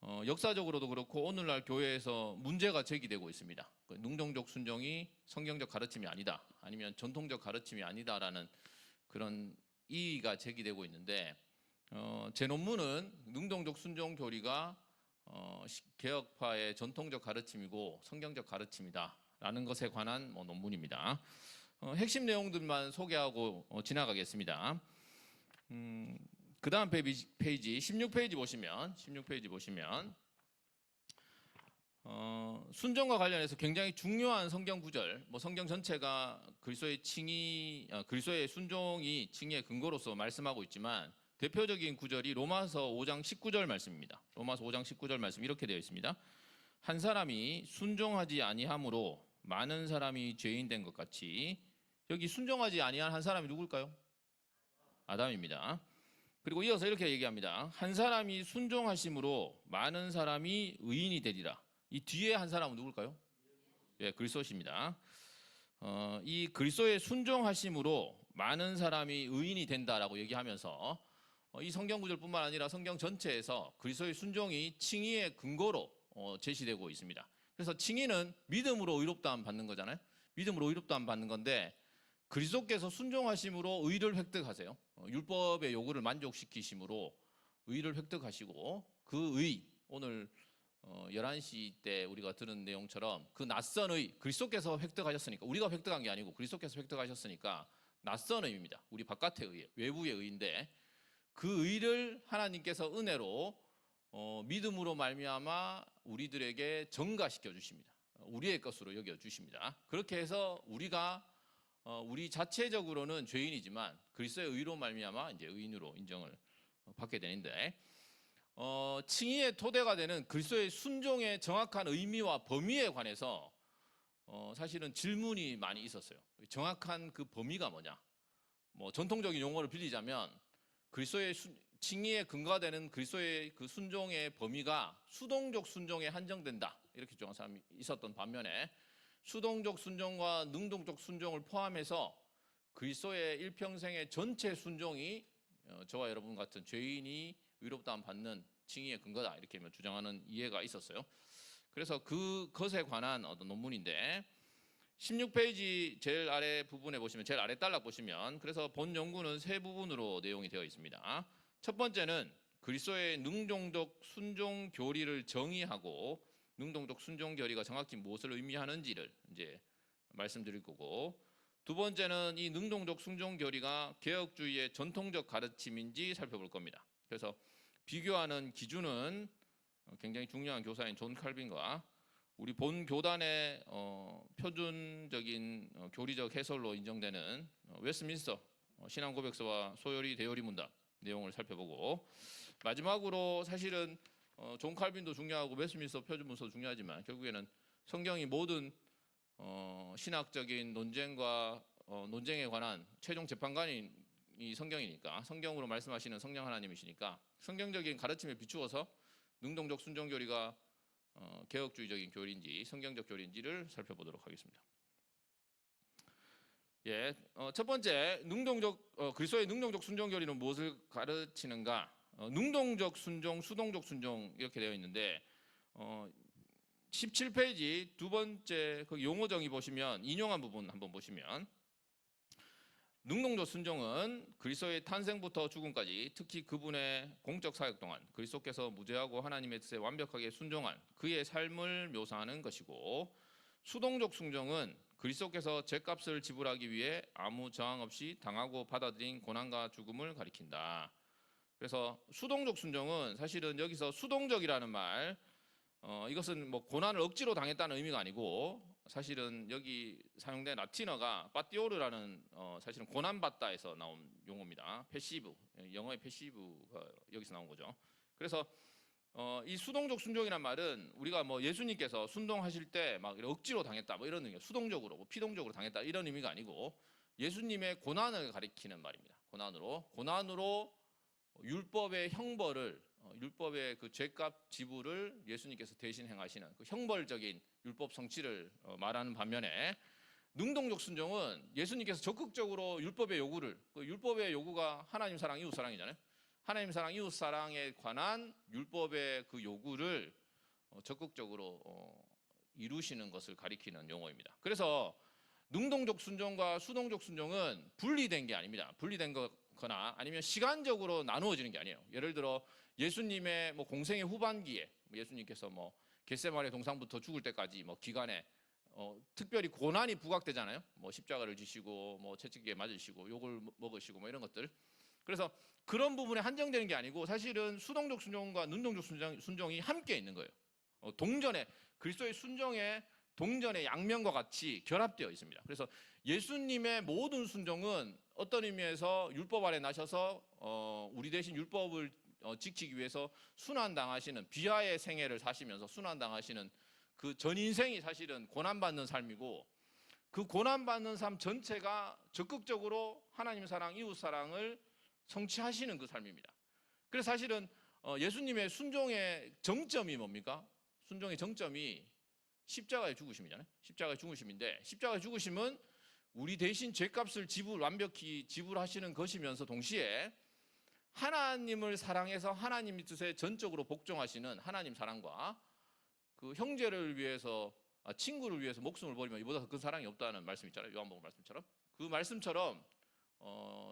역사적으로도 그렇고 오늘날 교회에서 문제가 제기되고 있습니다. 능동적 순종이 성경적 가르침이 아니다, 아니면 전통적 가르침이 아니다라는 그런 이의가 제기되고 있는데, 제 논문은 능동적 순종 교리가 개혁파의 전통적 가르침이고 성경적 가르침이다라는 것에 관한 논문입니다. 핵심 내용들만 소개하고 지나가겠습니다. 그 다음 페이지 16페이지 보시면 순종과 관련해서 굉장히 중요한 성경 구절, 성경 전체가 그리스도의 순종이 칭의의 근거로서 말씀하고 있지만 대표적인 구절이 로마서 5장 19절 말씀입니다. 로마서 5장 19절 말씀 이렇게 되어 있습니다. 한 사람이 순종하지 아니함으로 많은 사람이 죄인 된 것 같이. 여기 순종하지 아니한 한 사람이 누굴까요? 아담입니다. 그리고 이어서 이렇게 얘기합니다. 한 사람이 순종하심으로 많은 사람이 의인이 되리라. 이 뒤에 한 사람은 누굴까요? 예, 그리스도십니다. 이 그리스도의 순종하심으로 많은 사람이 의인이 된다라고 얘기하면서 이 성경 구절뿐만 아니라 성경 전체에서 그리스도의 순종이 칭의의 근거로 제시되고 있습니다. 그래서 칭의는 믿음으로 의롭다함 받는 거잖아요. 믿음으로 의롭다함 받는 건데, 그리스도께서 순종하심으로 의를 획득하세요. 율법의 요구를 만족시키심으로 의를 획득하시고, 그 의, 오늘 11시 때 우리가 들은 내용처럼 그 낯선 의, 그리스도께서 획득하셨으니까, 우리가 획득한 게 아니고 그리스도께서 획득하셨으니까 낯선 의입니다. 우리 바깥의 의, 외부의 의인데, 그 의를 하나님께서 은혜로 믿음으로 말미암아 우리들에게 전가시켜 주십니다. 우리의 것으로 여겨 주십니다. 그렇게 해서 우리가 우리 자체적으로는 죄인이지만 그리스도의 의로 말미암아 이제 의인으로 인정을 받게 되는데, 칭의의 토대가 되는 그리스도의 순종의 정확한 의미와 범위에 관해서 사실은 질문이 많이 있었어요. 정확한 그 범위가 뭐냐? 전통적인 용어를 빌리자면 그리스도의 칭의의 근거가 되는 그리스도의 그 순종의 범위가 수동적 순종에 한정된다, 이렇게 주장한 사람이 있었던 반면에, 수동적 순종과 능동적 순종을 포함해서 그리스도의 일평생의 전체 순종이 저와 여러분 같은 죄인이 의롭다함 받는 칭의의 근거다, 이렇게 주장하는 이해가 있었어요. 그래서 그것에 관한 어떤 논문인데, 16페이지 제일 아래 부분에 보시면, 제일 아래 단락 보시면, 그래서 본 연구는 세 부분으로 내용이 되어 있습니다. 첫 번째는 그리스도의 능동적 순종 교리를 정의하고 능동적 순종 교리가 정확히 무엇을 의미하는지를 이제 말씀드릴 거고, 두 번째는 이 능동적 순종 교리가 개혁주의의 전통적 가르침인지 살펴볼 겁니다. 그래서 비교하는 기준은 굉장히 중요한 교사인 존 칼빈과 우리 본 교단의 표준적인 교리적 해설로 인정되는 웨스민스터 신앙고백서와 소요리 대요리 문답 내용을 살펴보고, 마지막으로 사실은 존 칼빈도 중요하고 웨스민스터 표준문서도 중요하지만 결국에는 성경이 모든 신학적인 논쟁과 논쟁에 관한 최종 재판관이 성경이니까, 성경으로 말씀하시는 성령 하나님이시니까 성경적인 가르침에 비추어서 능동적 순종 교리가 개혁주의적인 교리인지 성경적 교리인지를 살펴보도록 하겠습니다. 예, 첫 번째, 그리스도의 능동적 순종 교리는 무엇을 가르치는가? 능동적 순종, 수동적 순종 이렇게 되어 있는데, 17페이지 두 번째 그 용어 정의 보시면, 인용한 부분 한번 보시면, 능동적 순종은 그리스도의 탄생부터 죽음까지, 특히 그분의 공적 사역 동안 그리스도께서 무죄하고 하나님의 뜻에 완벽하게 순종한 그의 삶을 묘사하는 것이고, 수동적 순종은 그리스도께서 죄값을 지불하기 위해 아무 저항 없이 당하고 받아들인 고난과 죽음을 가리킨다. 그래서 수동적 순종은 사실은 여기서 수동적이라는 말, 이것은 고난을 억지로 당했다는 의미가 아니고, 사실은 여기 사용된 라틴어가 파티오르라는 사실은 고난받다에서 나온 용어입니다. 패시브, 영어의 패시브가 여기서 나온 거죠. 그래서 이 수동적 순종이란 말은 우리가 예수님께서 순종하실 때 막 억지로 당했다 이런 의미, 수동적으로 피동적으로 당했다 이런 의미가 아니고, 예수님의 고난을 가리키는 말입니다. 고난으로 율법의 형벌을, 율법의 그 죄값 지불을 예수님께서 대신 행하시는 그 형벌적인 율법 성취를 말하는 반면에, 능동적 순종은 예수님께서 적극적으로 율법의 요구를, 그 율법의 요구가 하나님 사랑, 이웃 사랑이잖아요. 하나님 사랑, 이웃 사랑에 관한 율법의 그 요구를 적극적으로 이루시는 것을 가리키는 용어입니다. 그래서 능동적 순종과 수동적 순종은 분리된 게 아닙니다. 분리된 거나 아니면 시간적으로 나누어지는 게 아니에요. 예를 들어 예수님의 뭐 공생의 후반기에 예수님께서 뭐 겟세마네 동상부터 죽을 때까지 뭐 기간에 특별히 고난이 부각되잖아요. 뭐 십자가를 지시고 뭐 채찍에 맞으시고 욕을 먹으시고 뭐 이런 것들. 그래서 그런 부분에 한정되는 게 아니고 사실은 수동적 순종과 능동적 순종이 함께 있는 거예요. 동전에 그리스도의 순종에 동전의 양면과 같이 결합되어 있습니다. 그래서 예수님의 모든 순종은 어떤 의미에서 율법 아래 나셔서 우리 대신 율법을 지키기 위해서 순환당하시는 비하의 생애를 사시면서 순환당하시는 그 전 인생이 사실은 고난받는 삶이고 그 고난받는 삶 전체가 적극적으로 하나님 사랑, 이웃 사랑을 성취하시는 그 삶입니다. 그래서 사실은 예수님의 순종의 정점이 뭡니까? 순종의 정점이 십자가의 죽으심이잖아요. 십자가의 죽으심인데 십자가의 죽으심은 우리 대신 죄값을 완벽히 지불하시는 것이면서 동시에 하나님을 사랑해서 하나님의 뜻에 전적으로 복종하시는 하나님 사랑과 그 형제를 위해서 친구를 위해서 목숨을 버리면 이보다 더 큰 사랑이 없다는 말씀 있잖아요. 요한복음 말씀처럼 그 말씀처럼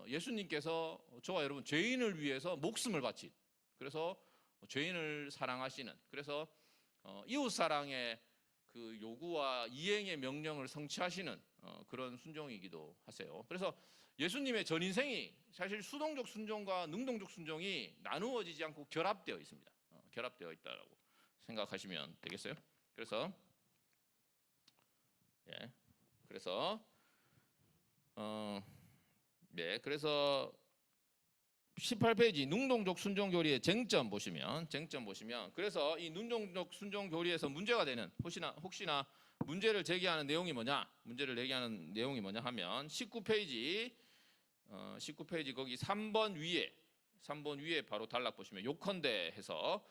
예수님께서 저와 여러분 죄인을 위해서 목숨을 바친 그래서 죄인을 사랑하시는 그래서 이웃 사랑의 그 요구와 이행의 명령을 성취하시는 그런 순종이기도 하세요. 그래서 예수님의 전 인생이 사실 수동적 순종과 능동적 순종이 나누어지지 않고 결합되어 있습니다. 결합되어 있다라고 생각하시면 되겠어요. 그래서 그래서 18페이지 능동적 순종 교리의 쟁점 보시면 그래서 이 능동적 순종 교리에서 문제가 되는 혹시나 문제를 제기하는 내용이 뭐냐 하면 19페이지 거기 3번 위에 바로 단락 보시면 요컨대 해서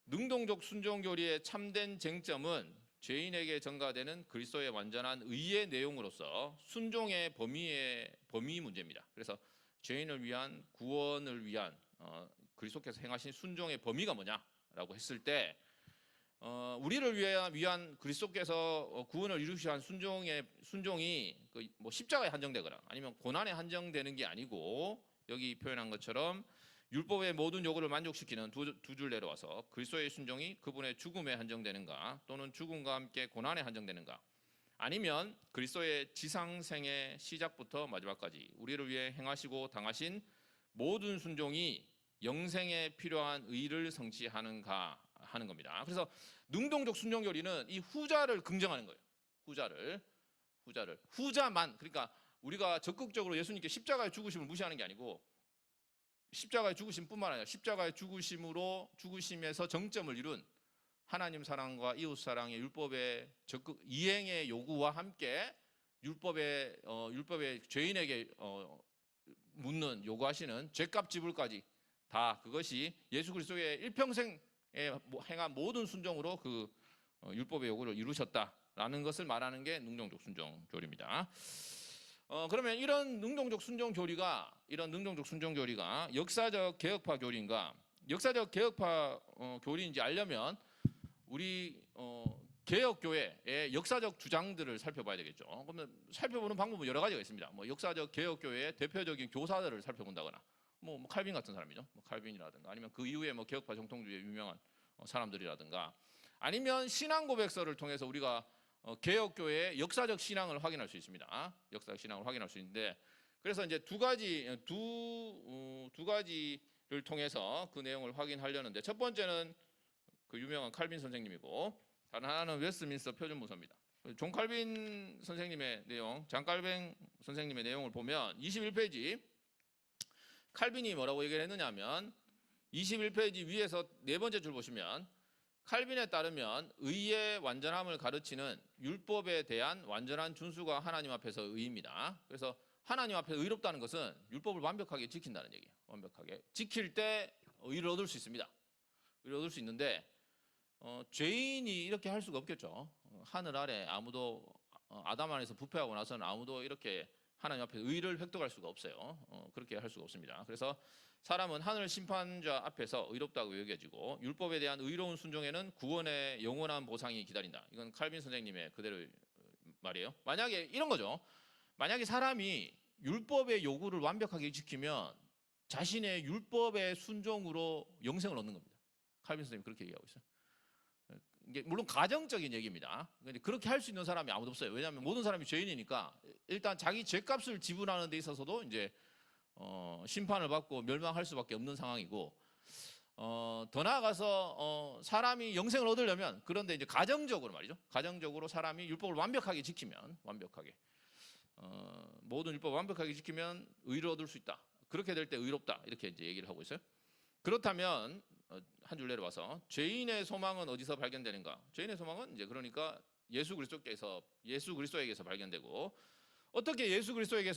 능동적 순종 교리의 참된 쟁점은 죄인에게 전가되는 그리스도의 완전한 의의 내용으로서 순종의 범위 문제입니다. 그래서 죄인을 위한 구원을 위한 그리스도께서 행하신 순종의 범위가 뭐냐라고 했을 때 우리를 위한 그리스도께서 구원을 이루시기 위한 순종이 뭐 십자가에 한정되거나 아니면 고난에 한정되는 게 아니고 여기 표현한 것처럼 율법의 모든 요구를 만족시키는 두 줄 내려와서 그리스도의 순종이 그분의 죽음에 한정되는가 또는 죽음과 함께 고난에 한정되는가 아니면 그리스도의 지상생의 시작부터 마지막까지 우리를 위해 행하시고 당하신 모든 순종이 영생에 필요한 의를 성취하는가 하는 겁니다. 그래서 능동적 순종 교리는 이 후자를 긍정하는 거예요. 후자만 그러니까 우리가 적극적으로 예수님께 십자가의 죽으심을 무시하는 게 아니고 십자가의 죽으심뿐만 아니라 십자가의 죽으심에서 정점을 이룬 하나님 사랑과 이웃 사랑의 율법의 적극 이행의 요구와 함께 율법의 죄인에게 묻는 요구하시는 죄값 지불까지 다 그것이 예수 그리스도의 일평생에 행한 모든 순종으로 그 율법의 요구를 이루셨다라는 것을 말하는 게 능동적 순종 교리입니다. 그러면 이런 능동적 순종 교리가 역사적 개혁파 교리인가? 역사적 개혁파 교리인지 알려면 우리 개혁교회의 역사적 주장들을 살펴봐야 되겠죠. 그러면 살펴보는 방법은 여러 가지가 있습니다. 뭐 역사적 개혁교회의 대표적인 교사들을 살펴본다거나, 뭐 칼빈 같은 사람이죠. 뭐 칼빈이라든가 아니면 그 이후에 뭐 개혁파 정통주의의 유명한 사람들이라든가 아니면 신앙 고백서를 통해서 우리가 개혁교회의 역사적 신앙을 확인할 수 있습니다. 역사적 신앙을 확인할 수 있는데 그래서 이제 두 가지를 통해서 그 내용을 확인하려는데 첫 번째는 그 유명한 칼빈 선생님이고 다른 하나는 웨스트민스터 표준문서입니다. 존 칼빈 선생님의 내용, 잔 칼빈 선생님의 내용을 보면 21페이지 칼빈이 뭐라고 얘기를 했느냐 하면 21페이지 위에서 네 번째 줄 보시면 칼빈에 따르면 의의 완전함을 가르치는 율법에 대한 완전한 준수가 하나님 앞에서 의입니다. 그래서 하나님 앞에 의롭다는 것은 율법을 완벽하게 지킨다는 얘기예요. 완벽하게 지킬 때 의를 얻을 수 있습니다. 의를 얻을 수 있는데 죄인이 이렇게 할 수가 없겠죠. 하늘 아래 아무도 아담 안에서 부패하고 나서는 아무도 이렇게 하나님 앞에 의를 획득할 수가 없어요. 그렇게 할 수가 없습니다. 그래서 사람은 하늘 심판자 앞에서 의롭다고 여겨지고 율법에 대한 의로운 순종에는 구원의 영원한 보상이 기다린다. 이건 칼빈 선생님의 그대로 말이에요. 만약에 이런 거죠. 만약에 사람이 율법의 요구를 완벽하게 지키면 자신의 율법의 순종으로 영생을 얻는 겁니다. 칼빈 선생님이 그렇게 얘기하고 있어요. 이게 물론 가정적인 얘기입니다. 근데 그렇게 할 수 있는 사람이 아무도 없어요. 왜냐하면 모든 사람이 죄인이니까 일단 자기 죄값을 지불하는 데 있어서도 이제 심판을 받고 멸망할 수밖에 없는 상황이고, 더 나아가서 사람이 영생을 얻으려면, 그런데 이제 가정적으로 말이죠. 가정적으로 사람이 율법을 완벽하게 지키면, 완벽하게 모든 율법을 완벽하게 지키면 의를 얻을 수 있다. 그렇게 될 때 의롭다. 이렇게 이제 얘기를 하고 있어요. 그렇다면 한 줄 내려와서 죄인의 소망은 어디서 발견되는가? 죄인의 소망은 이제 그러니까 예수 그리스도에게서 발견되고, 어떻게 예수 그리스도의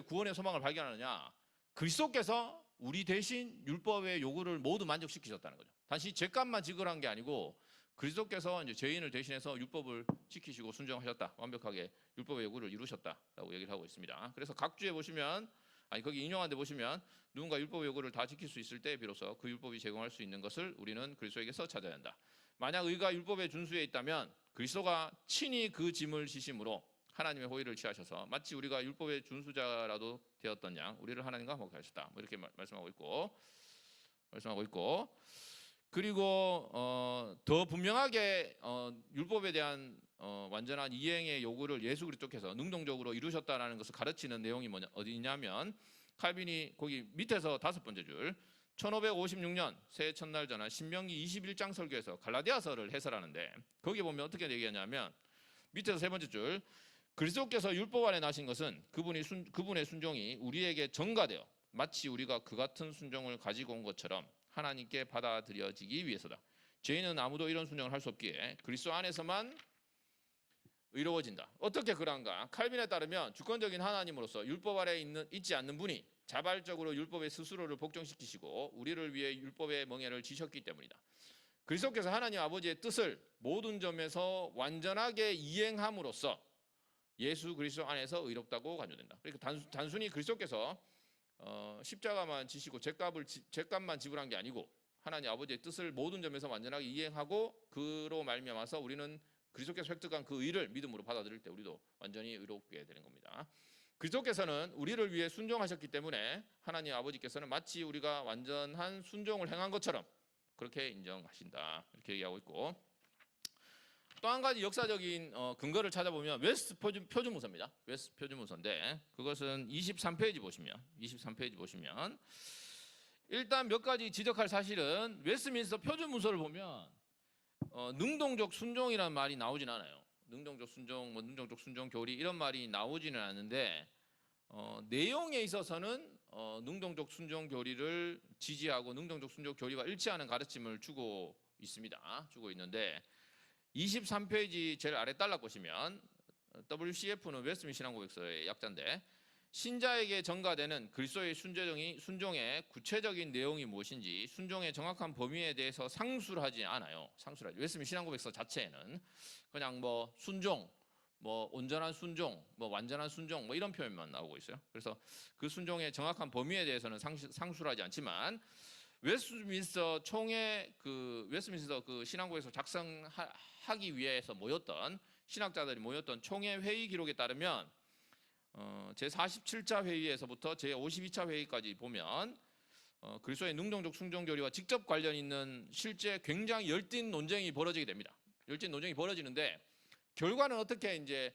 구원의 소망을 발견하느냐? 그리스도께서 우리 대신 율법의 요구를 모두 만족시키셨다는 거죠. 단지 죄값만 지불한 게 아니고 그리스도께서 이제 죄인을 대신해서 율법을 지키시고 순종하셨다. 완벽하게 율법의 요구를 이루셨다라고 얘기를 하고 있습니다. 그래서 각주에 보시면, 거기 인용한 데 보시면 누군가 율법의 요구를 다 지킬 수 있을 때 비로소 그 율법이 제공할 수 있는 것을 우리는 그리스도에게서 찾아야 한다. 만약 의가 율법의 준수에 있다면 그리스도가 친히 그 짐을 지심으로 하나님의 호의를 취하셔서 마치 우리가 율법의 준수자라도 되었던 양 우리를 하나님과 화목케 하셨다. 뭐 이렇게 말씀하고 있고, 그리고 더 분명하게 율법에 대한 완전한 이행의 요구를 예수 그리스도께서 능동적으로 이루셨다라는 것을 가르치는 내용이 어디 있냐면, 칼빈이 거기 밑에서 5번째 줄 1556년 새해 첫날 전한 신명기 21장 설교에서 갈라디아서를 해설하는데, 거기 보면 어떻게 얘기하냐면 밑에서 3번째 줄, 그리스도께서 율법 안에 나신 것은 그분의 순종이 우리에게 전가되어 마치 우리가 그 같은 순종을 가지고 온 것처럼 하나님께 받아들여지기 위해서다. 죄인은 아무도 이런 순종을 할 수 없기에 그리스도 안에서만 의로워진다. 어떻게 그런가? 칼빈에 따르면 주권적인 하나님으로서 율법 아래 있지 않는 분이 자발적으로 율법의 스스로를 복종시키시고 우리를 위해 율법의 멍에를 지셨기 때문이다. 그리스도께서 하나님 아버지의 뜻을 모든 점에서 완전하게 이행함으로써 예수 그리스도 안에서 의롭다고 간주된다. 그러니까 단순히 그리스도께서 십자가만 지시고 죄값만 지불한 게 아니고 하나님 아버지의 뜻을 모든 점에서 완전하게 이행하고 그로 말미암아서 우리는 그리스도께서 획득한 그 의를 믿음으로 받아들일 때 우리도 완전히 의롭게 되는 겁니다. 그리스도께서는 우리를 위해 순종하셨기 때문에 하나님 아버지께서는 마치 우리가 완전한 순종을 행한 것처럼 그렇게 인정하신다. 이렇게 얘기하고 있고, 또 한 가지 역사적인 근거를 찾아보면 웨스트 표준문서입니다. 웨스트 표준문서인데 그것은 23페이지 보시면 일단 몇 가지 지적할 사실은 웨스트민스터 표준문서를 보면 능동적 순종이라는 말이 나오진 않아요. 능동적 순종, 능동적 순종 교리 이런 말이 나오지는 않는데 내용에 있어서는 능동적 순종 교리를 지지하고 능동적 순종 교리와 일치하는 가르침을 주고 있는데 23페이지 제일 아래 달락 보시면 WCF는 웨스트민스터 신앙고백서의 약자인데, 신자에게 전가되는 그리스도의 순종의 구체적인 내용이 무엇인지 순종의 정확한 범위에 대해서 상술하지 않아요. 웨스트민스터 신앙고백서 자체에는 그냥 뭐 순종, 뭐 온전한 순종, 뭐 완전한 순종 뭐 이런 표현만 나오고 있어요. 그래서 그 순종의 정확한 범위에 대해서는 상술하지 않지만 웨스트민스터 그 신앙고백서 작성하기 위해서 모였던 신학자들이 모였던 총회 회의 기록에 따르면 제47차 회의에서부터 제52차 회의까지 보면 그리스도의 능동적 순종 교리와 직접 관련 있는 실제 굉장히 열띤 논쟁이 벌어지게 됩니다. 열띤 논쟁이 벌어지는데 결과는 어떻게 이제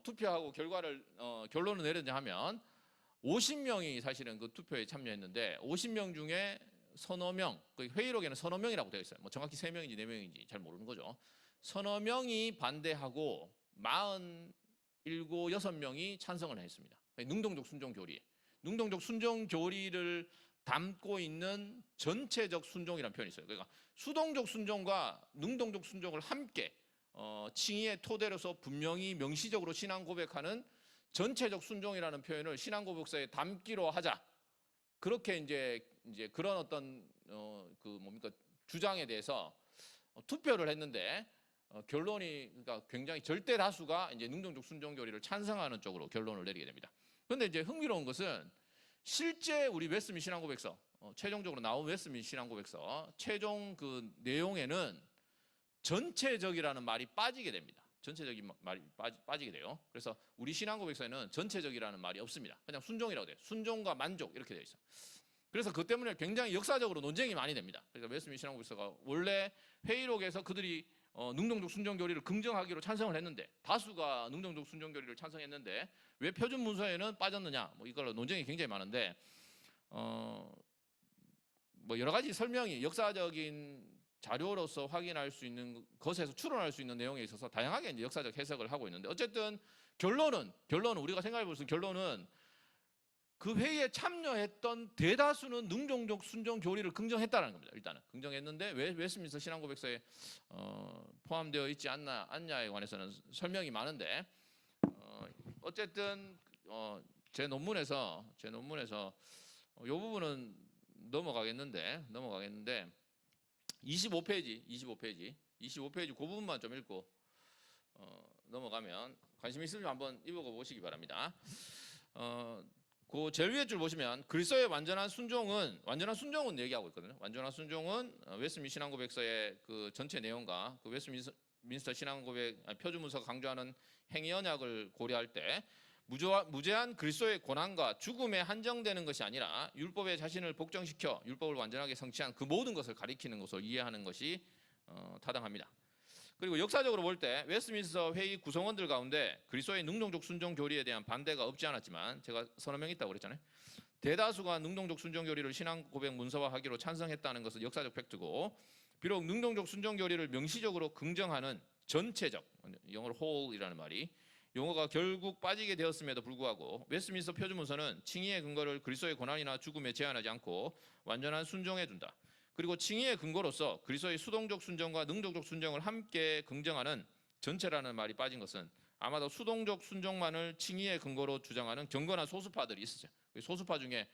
투표하고 결론을 내렸냐 하면 50명이 사실은 그 투표에 참여했는데 50명 중에 서너 명, 그 회의록에는 서너 명이라고 되어 있어요. 뭐 정확히 3명인지 4명인지 잘 모르는 거죠. 서너 명이 반대하고 47, 6명이 찬성을 했습니다. 능동적 순종 교리. 능동적 순종 교리를 담고 있는 전체적 순종이라는 표현이 있어요. 그러니까 수동적 순종과 능동적 순종을 함께 칭의의 토대로서 분명히 명시적으로 신앙 고백하는 전체적 순종이라는 표현을 신앙 고백서에 담기로 하자. 그렇게 이제 그런 어떤 주장에 대해서 투표를 했는데 결론이 그러니까 굉장히 절대 다수가 이제 능동적 순종 교리를 찬성하는 쪽으로 결론을 내리게 됩니다. 그런데 이제 흥미로운 것은 실제 우리 웨스트민스터 신앙고백서 최종적으로 나온 웨스트민스터 신앙고백서 최종 그 내용에는 전체적이라는 말이 빠지게 됩니다. 전체적인 말이 빠지게 돼요. 그래서 우리 신앙고백서에는 전체적이라는 말이 없습니다. 그냥 순종이라고 돼요. 순종과 만족 이렇게 되어 있어요. 그래서 그 때문에 굉장히 역사적으로 논쟁이 많이 됩니다. 그러니까 웨스트민스터 신앙고백서가 원래 회의록에서 그들이 능동적 순종 교리를 긍정하기로 찬성을 했는데 다수가 능동적 순종 교리를 찬성했는데 왜 표준 문서에는 빠졌느냐 뭐 이걸로 논쟁이 굉장히 많은데 뭐 여러 가지 설명이 역사적인 자료로서 확인할 수 있는 것에서 추론할 수 있는 내용에 있어서 다양하게 이제 역사적 해석을 하고 있는데 어쨌든 결론은 우리가 생각해 볼 수 있는 결론은 그 회의에 참여했던 대다수는 능동적 순종 교리를 긍정했다는 겁니다. 일단은 긍정했는데 왜 웨스트민스터 신앙고백서에 포함되어 있지 않냐에 관해서는 설명이 많은데 어쨌든 제 논문에서 이 부분은 넘어가겠는데 25페이지 그 부분만 좀 읽고 넘어가면 관심 있으면 한번 읽어보시기 바랍니다. 그 제일 위에 줄 보시면 그리스도의 완전한 순종은 얘기하고 있거든요. 완전한 순종은 웨스트민스터 신앙고백서의 그 전체 내용과 그 웨스트민스터 신앙고백 표준문서가 강조하는 행위 언약을 고려할 때 무제한 그리스도의 고난과 죽음에 한정되는 것이 아니라 율법에 자신을 복종시켜 율법을 완전하게 성취한 그 모든 것을 가리키는 것으로 이해하는 것이 타당합니다. 그리고 역사적으로 볼 때 웨스트민스터 회의 구성원들 가운데 그리스도의 능동적 순종 교리에 대한 반대가 없지 않았지만 제가 서너 명 있다고 그랬잖아요. 대다수가 능동적 순종 교리를 신앙 고백 문서화하기로 찬성했다는 것은 역사적 팩트고 비록 능동적 순종 교리를 명시적으로 긍정하는 전체적 영어로 whole이라는 말이 용어가 결국 빠지게 되었음에도 불구하고 웨스트민스터 표준문서는 칭의의 근거를 그리스도의 고난이나 죽음에 제한하지 않고 완전한 순종에 둔다. 그리고 칭의의 근거로서 그리스도의 수동적 순종과 능동적 순종을 함께 긍정하는 전체라는 말이 빠진 것은 아마도 수동적 순종만을 칭의의 근거로 주장하는 경건한 소수파들이 있었어요. 소수파 중에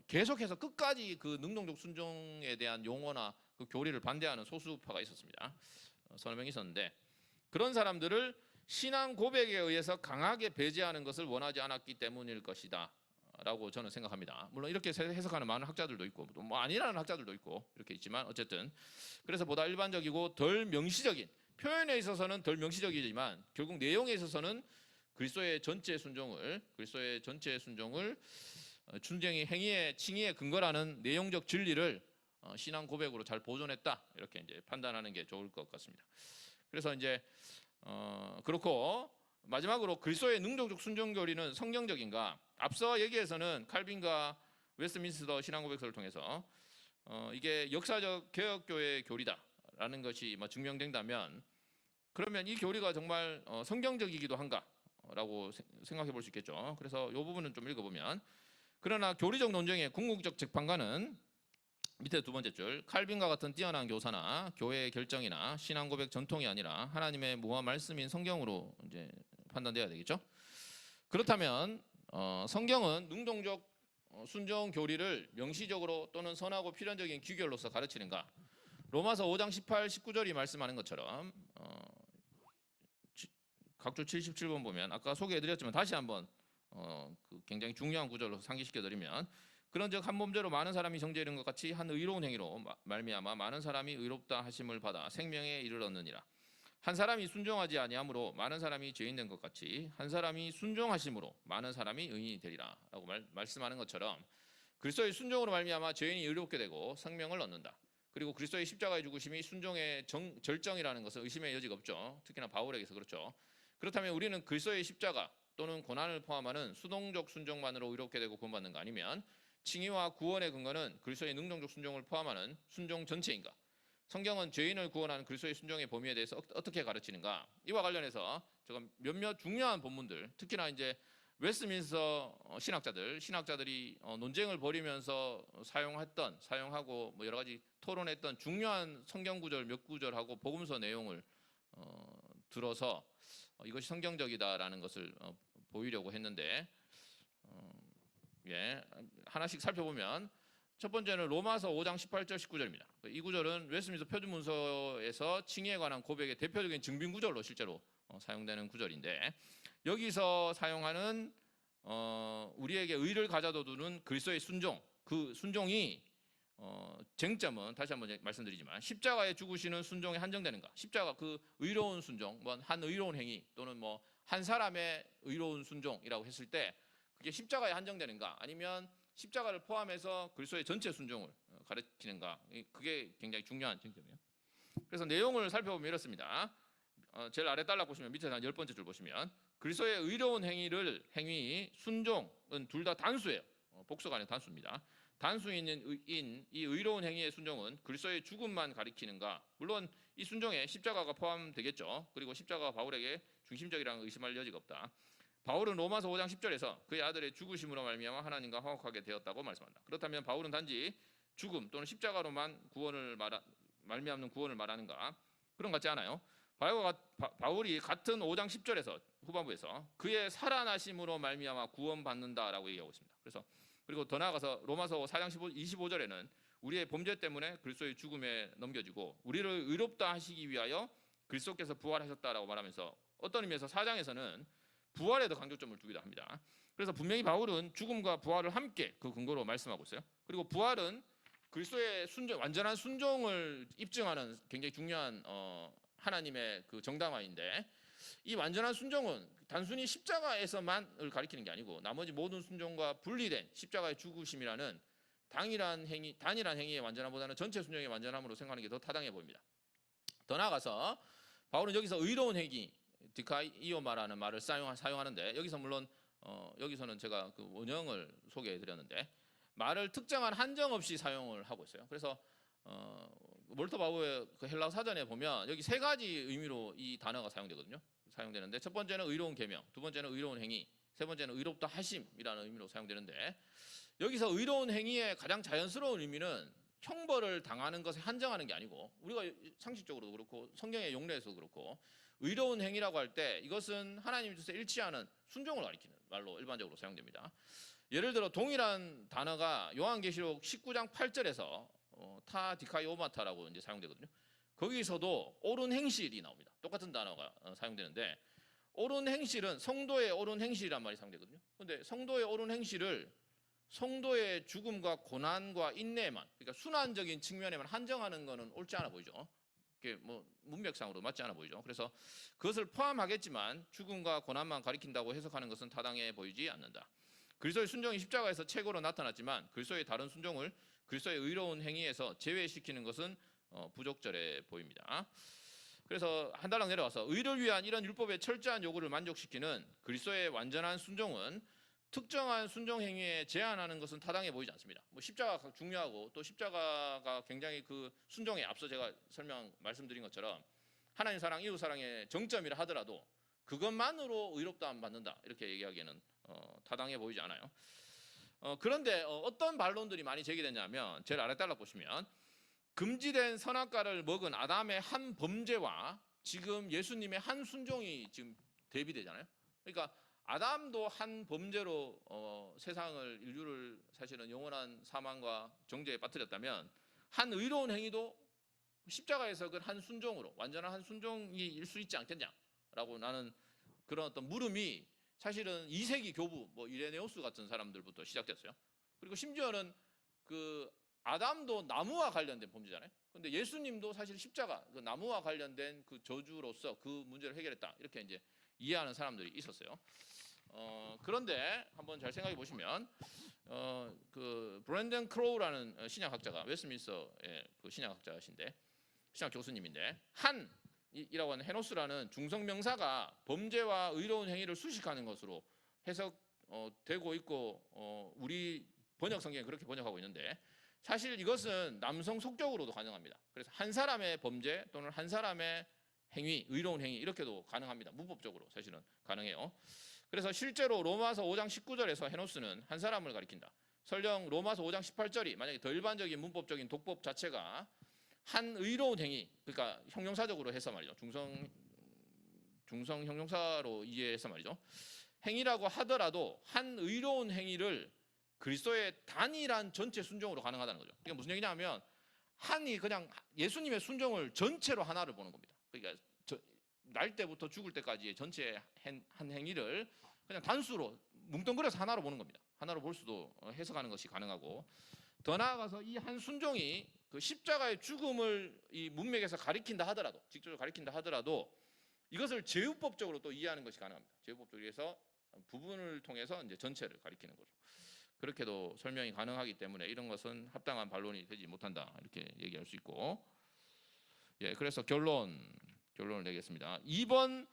계속해서 끝까지 그 능동적 순종에 대한 용어나 그 교리를 반대하는 소수파가 있었습니다. 서너 명 있었는데 그런 사람들을 신앙 고백에 의해서 강하게 배제하는 것을 원하지 않았기 때문일 것이다 라고 저는 생각합니다. 물론 이렇게 해석하는 많은 학자들도 있고 뭐 아니라는 학자들도 있고 이렇게 있지만 어쨌든 그래서 보다 일반적이고 덜 명시적인 표현에 있어서는 덜 명시적이지만 결국 내용에 있어서는 그리스도의 전체 순종을 순종이 행위의 칭의의 근거라는 내용적 진리를 신앙 고백으로 잘 보존했다 이렇게 이제 판단하는 게 좋을 것 같습니다. 그래서 이제 그렇고 마지막으로 그리스도의 능동적 순종 교리는 성경적인가? 앞서 얘기에서는 칼빈과 웨스트민스터 신앙고백서를 통해서 이게 역사적 개혁교회의 교리다라는 것이 증명된다면 그러면 이 교리가 정말 성경적이기도 한가라고 생각해 볼 수 있겠죠. 그래서 이 부분은 좀 읽어보면 그러나 교리적 논쟁의 궁극적 재판관은 밑에 두 번째 줄 칼빈과 같은 뛰어난 교사나 교회의 결정이나 신앙 고백 전통이 아니라 하나님의 무한 말씀인 성경으로 이제 판단돼야 되겠죠. 그렇다면 성경은 능동적 순종 교리를 명시적으로 또는 선하고 필연적인 규결로서 가르치는가? 로마서 5장 18, 19절이 말씀하는 것처럼 각주 77번 보면 아까 소개해드렸지만 다시 한번 그 굉장히 중요한 구절로 상기시켜드리면 그런즉 한 몸대로 많은 사람이 정죄에 이른 것 같이 한 의로운 행위로 말미암아 많은 사람이 의롭다 하심을 받아 생명에 이르렀느니라. 한 사람이 순종하지 아니함으로 많은 사람이 죄인 된 것 같이 한 사람이 순종하심으로 많은 사람이 의인이 되리라 라고 말씀하는 것처럼 그리스도의 순종으로 말미암아 죄인이 의롭게 되고 생명을 얻는다. 그리고 그리스도의 십자가의 죽으심이 순종의 절정이라는 것은 의심의 여지가 없죠. 특히나 바울에게서 그렇죠. 그렇다면 우리는 그리스도의 십자가 또는 고난을 포함하는 수동적 순종만으로 의롭게 되고 구원받는 거 아니면 칭의와 구원의 근거는 그리스도의 능동적 순종을 포함하는 순종 전체인가? 성경은 죄인을 구원하는 그리스도의 순종의 범위에 대해서 어떻게 가르치는가? 이와 관련해서 제가 몇몇 중요한 본문들, 특히나 이제 웨스트민스터 신학자들이 논쟁을 벌이면서 사용하고 뭐 여러 가지 토론했던 중요한 성경 구절 몇 구절하고 복음서 내용을 들어서 이것이 성경적이다라는 것을 보이려고 했는데 하나씩 살펴보면 첫 번째는 로마서 5장 18절 19절입니다. 이 구절은 웨스트민스터 표준문서에서 칭의에 관한 고백의 대표적인 증빙 구절로 실제로 사용되는 구절인데, 여기서 사용하는 우리에게 의를 가져다 두는 그리스도의 순종, 그 순종이 쟁점은 다시 한번 말씀드리지만 십자가에 죽으시는 순종에 한정되는가, 십자가 그 의로운 순종, 뭐 한 의로운 행위 또는 뭐 한 사람의 의로운 순종이라고 했을 때 그게 십자가에 한정되는가, 아니면 십자가를 포함해서 그리스도의 전체 순종을 가르치는가, 그게 굉장히 중요한 쟁점이에요. 그래서 내용을 살펴보면 이렇습니다. 제일 아래 달락 보시면 밑에 한 10번째 줄 보시면 그리스도의 의로운 행위, 순종은 둘 다 단수예요. 복수가 아니라 단수입니다. 단수인 이 의로운 행위의 순종은 그리스도의 죽음만 가리키는가? 물론 이 순종에 십자가가 포함되겠죠. 그리고 십자가가 바울에게 중심적이라는 의심할 여지가 없다. 바울은 로마서 5장 10절에서 그의 아들의 죽으심으로 말미암아 하나님과 화목하게 되었다고 말씀한다. 그렇다면 바울은 단지 죽음 또는 십자가로만 말미암는 구원을 말하는가? 그런 것 같지 않아요. 바울이 같은 5장 10절에서 후반부에서 그의 살아나심으로 말미암아 구원받는다라고 얘기하고 있습니다. 그리고 더 나아가서 로마서 4장 25절에는 우리의 범죄 때문에 그리스도의 죽음에 넘겨지고 우리를 의롭다 하시기 위하여 그리스도께서 부활하셨다라고 말하면서 어떤 의미에서 4장에서는 부활에 더 강조점을 두기도 합니다. 그래서 분명히 바울은 죽음과 부활을 함께 그 근거로 말씀하고 있어요. 그리고 부활은 그리스도의 완전한 순종을 입증하는 굉장히 중요한 하나님의 그 정당화인데, 이 완전한 순종은 단순히 십자가에서만을 가리키는 게 아니고 나머지 모든 순종과 분리된 십자가의 죽으심이라는 단일한 행위의 완전함보다는 전체 순종의 완전함으로 생각하는 게 더 타당해 보입니다. 더 나아가서 바울은 여기서 의로운 행위, 디카이오마라는 말을 사용하는데, 여기서 물론 여기서는 제가 그 원형을 소개해 드렸는데 말을 특정한 한정 없이 사용을 하고 있어요. 그래서 몰터 바우의 그 헬라어 사전에 보면 여기 세 가지 의미로 이 단어가 사용되는데, 첫 번째는 의로운 계명, 두 번째는 의로운 행위, 세 번째는 의롭다 하심이라는 의미로 사용되는데, 여기서 의로운 행위의 가장 자연스러운 의미는 형벌을 당하는 것에 한정하는 게 아니고, 우리가 상식적으로도 그렇고 성경의 용례에서도 그렇고 의로운 행위라고 할 때 이것은 하나님의 뜻에 일치하는 순종을 가리키는 말로 일반적으로 사용됩니다. 예를 들어 동일한 단어가 요한계시록 19장 8절에서 타 디카이오마타라고 이제 사용되거든요. 거기서도 옳은 행실이 나옵니다. 똑같은 단어가 사용되는데, 옳은 행실은 성도의 옳은 행실이란 말이 사용되거든요. 그런데 성도의 옳은 행실을 성도의 죽음과 고난과 인내만, 그러니까 순환적인 측면에만 한정하는 것은 옳지 않아 보이죠. 이게 뭐 문맥상으로 맞지 않아 보이죠. 그래서 그것을 포함하겠지만 죽음과 고난만 가리킨다고 해석하는 것은 타당해 보이지 않는다. 그리스도의 순종이 십자가에서 최고로 나타났지만 그리스도의 다른 순종을 그리스도의 의로운 행위에서 제외시키는 것은 부적절해 보입니다. 그래서 한 달락 내려와서 의를 위한 이런 율법의 철저한 요구를 만족시키는 그리스도의 완전한 순종은 특정한 순종 행위에 제한하는 것은 타당해 보이지 않습니다. 뭐 십자가가 중요하고 또 십자가가 굉장히 그 순종에 앞서 제가 말씀드린 것처럼 하나님 사랑, 이웃 사랑의 정점이라 하더라도 그것만으로 의롭다함 받는다 이렇게 얘기하기에는 타당해 보이지 않아요. 그런데 어떤 반론들이 많이 제기되냐면, 제일 아래 달락 보시면 금지된 선악과를 먹은 아담의 한 범죄와 지금 예수님의 한 순종이 지금 대비되잖아요. 그러니까 아담도 한 범죄로 인류를 사실은 영원한 사망과 정죄에 빠뜨렸다면, 한 의로운 행위도 십자가에서 그 한 순종으로 완전한 한 순종일 수 있지 않겠냐라고 나는 그런 어떤 물음이 사실은 2세기 교부 뭐 이레네오스 같은 사람들부터 시작됐어요. 그리고 심지어는 그 아담도 나무와 관련된 범죄잖아요. 근데 예수님도 사실 십자가, 그 나무와 관련된 그 저주로서 그 문제를 해결했다 이렇게 이제 이해하는 사람들이 있었어요. 그런데 한번 잘 생각해 보시면 그 브랜든 크로우라는 신약학자가 웨스트민스터의 그 신약학자신데, 신약 교수님인데, 한이라고 하는 헤노스라는 중성명사가 범죄와 의로운 행위를 수식하는 것으로 해석되고 있고 우리 번역 성경에 그렇게 번역하고 있는데, 사실 이것은 남성 속적으로도 가능합니다. 그래서 한 사람의 범죄 또는 한 사람의 행위, 의로운 행위 이렇게도 가능합니다. 문법적으로 사실은 가능해요. 그래서 실제로 로마서 5장 19절에서 헤노스는 한 사람을 가리킨다. 설령 로마서 5장 18절이 만약에 더 일반적인 문법적인 독법 자체가 한 의로운 행위, 그러니까 형용사적으로 해서 말이죠. 중성 형용사로 이해해서 말이죠. 행위라고 하더라도 한 의로운 행위를 그리스도의 단일한 전체 순종으로 가능하다는 거죠. 이게 무슨 얘기냐면 한이 그냥 예수님의 순종을 전체로 하나를 보는 겁니다. 그러니까 날 때부터 죽을 때까지의 전체 한 행위를 그냥 단수로 뭉뚱그려서 하나로 보는 겁니다. 하나로 볼 수도 해석하는 것이 가능하고, 더 나아가서 이 한 순종이 그 십자가의 죽음을 이 문맥에서 가리킨다 하더라도, 직접적으로 가리킨다 하더라도 이것을 제휴법적으로 또 이해하는 것이 가능합니다. 제휴법적으로 해서 부분을 통해서 이제 전체를 가리키는 거죠. 그렇게도 설명이 가능하기 때문에 이런 것은 합당한 반론이 되지 못한다, 이렇게 얘기할 수 있고, 예, 그래서 결론을 내겠습니다. 2번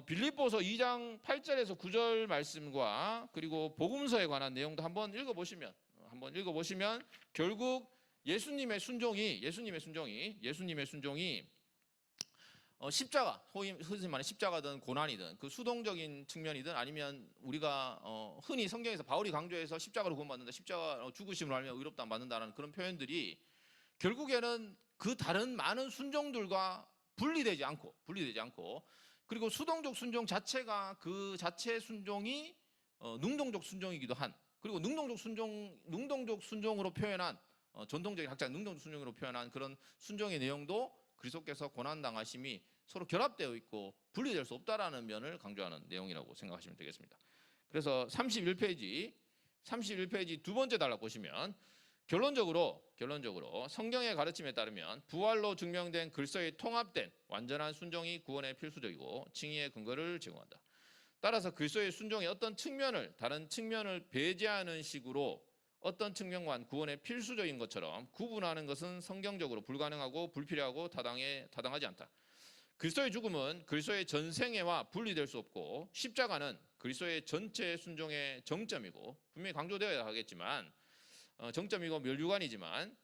빌립보서 2장 8절에서 9절 말씀과 그리고 복음서에 관한 내용도 한번 읽어보시면 결국 예수님의 순종이 십자가, 흔히 말하는 십자가든 고난이든 그 수동적인 측면이든 아니면 우리가 흔히 성경에서 바울이 강조해서 십자가로 구원받는다, 십자가 죽으심으로 알면 의롭다 안 받는다라는 그런 표현들이 결국에는 그 다른 많은 순종들과 분리되지 않고 그리고 수동적 순종 자체가 그 자체 순종이 능동적 순종이기도 한, 그리고 능동적 순종으로 표현한 전통적인 학자 능동적 순종으로 표현한 그런 순종의 내용도 그리스도께서 고난 당하심이 서로 결합되어 있고 분리될 수 없다라는 면을 강조하는 내용이라고 생각하시면 되겠습니다. 그래서 31페이지 두 번째 단락 보시면 결론적으로 성경의 가르침에 따르면 부활로 증명된 그리스도의 통합된 완전한 순종이 구원의 필수적이고 칭의의 근거를 제공한다. 따라서 그리스도의 순종의 어떤 측면을 다른 측면을 배제하는 식으로 어떤 측면과는 구원의 필수적인 것처럼 구분하는 것은 성경적으로 불가능하고 불필요하고 타당하지 않다. 그리스도의 죽음은 그리스도의 전생애와 분리될 수 없고 십자가는 그리스도의 전체 순종의 정점이고, 분명히 강조되어야 하겠지만 정점이고 멸류관이지만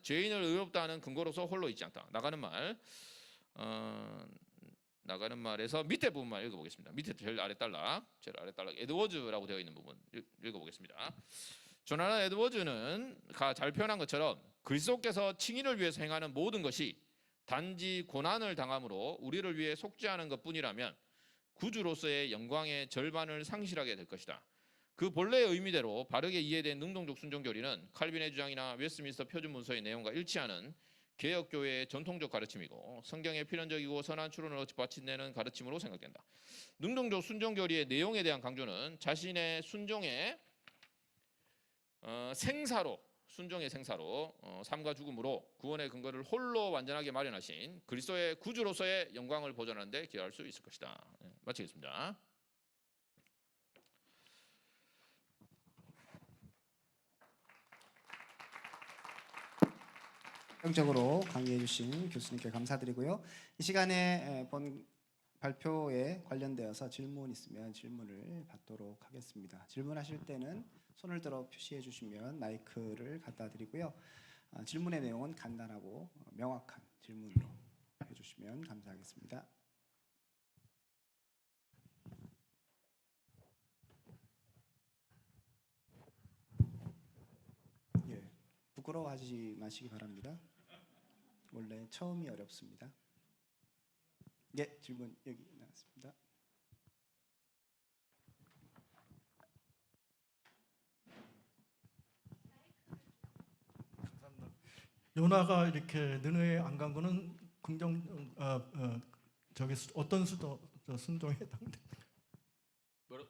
죄인을 의롭다 하는 근거로서 홀로 있지 않다. 나가는 말에서 밑에 부분만 읽어보겠습니다. 밑에 제일 아래 단락 에드워즈라고 되어 있는 부분 읽어보겠습니다. 조나단 에드워즈는 잘 표현한 것처럼 그리스도께서 칭의를 위해서 행하는 모든 것이 단지 고난을 당함으로 우리를 위해 속죄하는 것뿐이라면 구주로서의 영광의 절반을 상실하게 될 것이다. 그 본래의 의미대로 바르게 이해된 능동적 순종 교리는 칼빈의 주장이나 웨스트민스터 표준 문서의 내용과 일치하는 개혁교회의 전통적 가르침이고 성경의 필연적이고 선한 추론을 받침내는 가르침으로 생각된다. 능동적 순종 교리의 내용에 대한 강조는 자신의 순종의 순종의 생사로 삶과 죽음으로 구원의 근거를 홀로 완전하게 마련하신 그리스도의 구주로서의 영광을 보존하는 데 기여할 수 있을 것이다. 마치겠습니다. 적극적으로 강의해 주신 교수님께 감사드리고요. 이 시간에 본 발표에 관련되어서 질문 있으면 질문을 받도록 하겠습니다. 질문하실 때는 손을 들어 표시해 주시면 마이크를 갖다 드리고요. 질문의 내용은 간단하고 명확한 질문으로 해주시면 감사하겠습니다. 예, 부끄러워하지 마시기 바랍니다. 원래 처음이 어렵습니다. 예, 질문 여기 나왔습니다. 감사합니다. 요나가 이렇게 느느에 안 간 거는 어떤 순종에 해당됩니까?